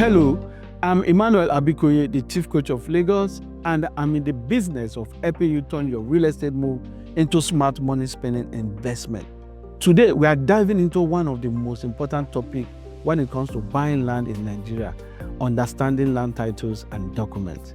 Hello, I'm Emmanuel Abikoye, the Chief Coach of Lagos, and I'm in the business of helping you turn your real estate move into smart money spending investment. Today, we are diving into one of the most important topics when it comes to buying land in Nigeria, understanding land titles and documents.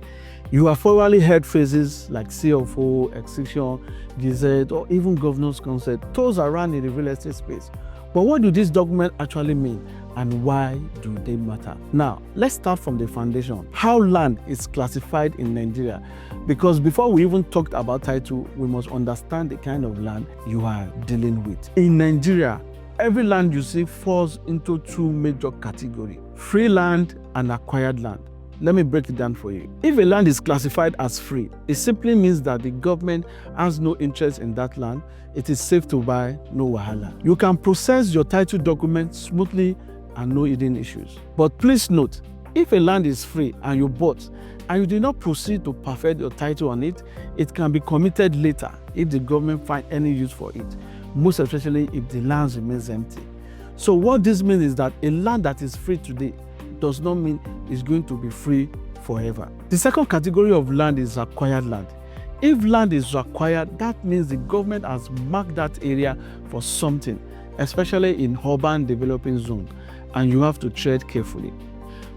You have probably heard phrases like CFO, Excision, Gazette, or even governor's consent tossed around in the real estate space. But what do these documents actually mean, and why do they matter? Now, let's start from the foundation. How land is classified in Nigeria. Because before we even talked about title, we must understand the kind of land you are dealing with. In Nigeria, every land you see falls into two major categories: free land and acquired land. Let me break it down for you. If a land is classified as free, it simply means that the government has no interest in that land. It is safe to buy, no wahala. You can process your title documents smoothly and no hidden issues. But please note, if a land is free and you bought and you did not proceed to perfect your title on it, it can be committed later if the government finds any use for it, most especially if the land remains empty. So what this means is that a land that is free today does not mean it's going to be free forever. The second category of land is acquired land. If land is acquired, that means the government has marked that area for something, especially in urban developing zones, and you have to tread carefully.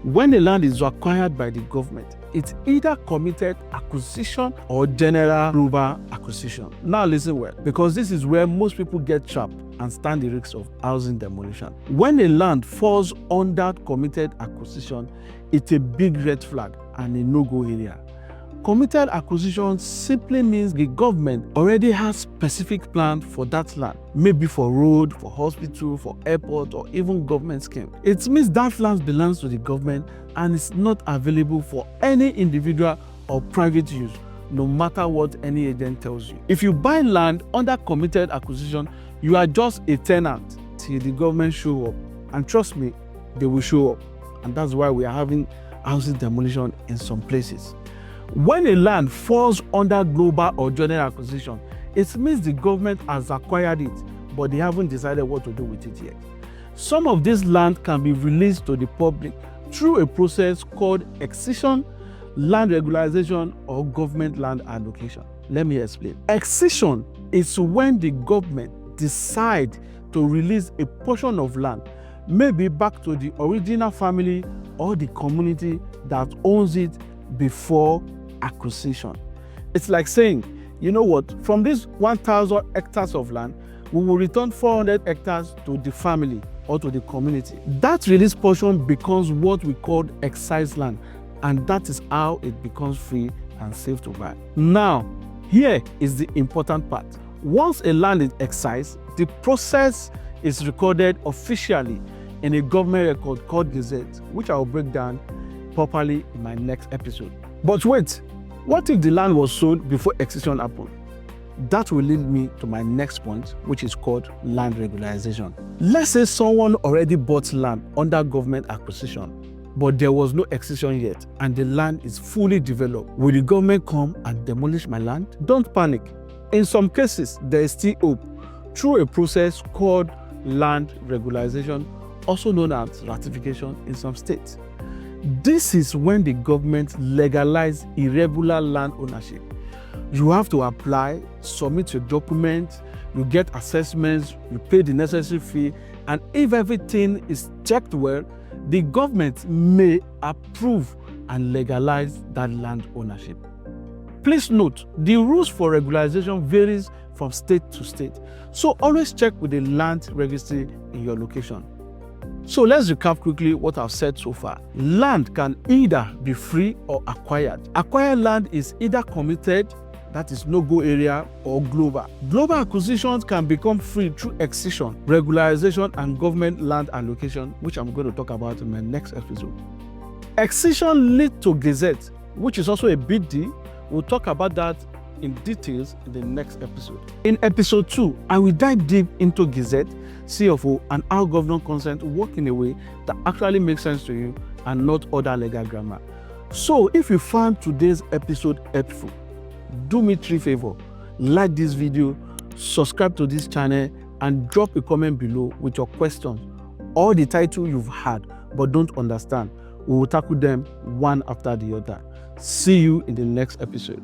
When a land is acquired by the government, it's either committed acquisition or general rural acquisition. Now listen well, because this is where most people get trapped and stand the risk of housing demolition. When a land falls under committed acquisition, it's a big red flag and a no-go area. Committed acquisition simply means the government already has specific plan for that land, maybe for road, for hospital, for airport, or even government scheme. It means that land belongs to the government and is not available for any individual or private use, no matter what any agent tells you. If you buy land under committed acquisition, you are just a tenant till the government show up. And trust me, they will show up. And that's why we are having housing demolition in some places. When a land falls under global or general acquisition, it means the government has acquired it, but they haven't decided what to do with it yet. Some of this land can be released to the public through a process called Excision, Land Regularization, or government land allocation. Let me explain. Excision is when the government decides to release a portion of land, maybe back to the original family or the community that owns it before acquisition. It's like saying, you know what, from this 1,000 hectares of land, we will return 400 hectares to the family or to the community. That release portion becomes what we call excised land, and that is how it becomes free and safe to buy. Now, here is the important part. Once a land is excised, the process is recorded officially in a government record called Gazette, which I will break down properly in my next episode. But wait, what if the land was sold before excision happened? That will lead me to my next point, which is called land regularization. Let's say someone already bought land under government acquisition, but there was no excision yet, and the land is fully developed. Will the government come and demolish my land? Don't panic. In some cases, there is still hope through a process called land regularization, also known as ratification in some states. This is when the government legalizes irregular land ownership. You have to apply, submit your documents, you get assessments, you pay the necessary fee, and if everything is checked well, the government may approve and legalize that land ownership. Please note, the rules for regularization varies from state to state, so always check with the land registry in your location. So let's recap quickly what I've said so far. Land can either be free or acquired. Acquired land is either committed, that is no-go area, or global. Global acquisitions can become free through excision, regularization, and government land allocation, which I'm going to talk about in my next episode. Excision leads to Gazette, which is also a big deal. We'll talk about that in details in the next episode. In episode 2, I will dive deep into Gazette, CFO, and how government consent work in a way that actually makes sense to you and not other legal grammar. So if you found today's episode helpful, do me 3 favors: like this video, subscribe to this channel, and drop a comment below with your questions or the title you've had but don't understand. We will tackle them one after the other. See you in the next episode.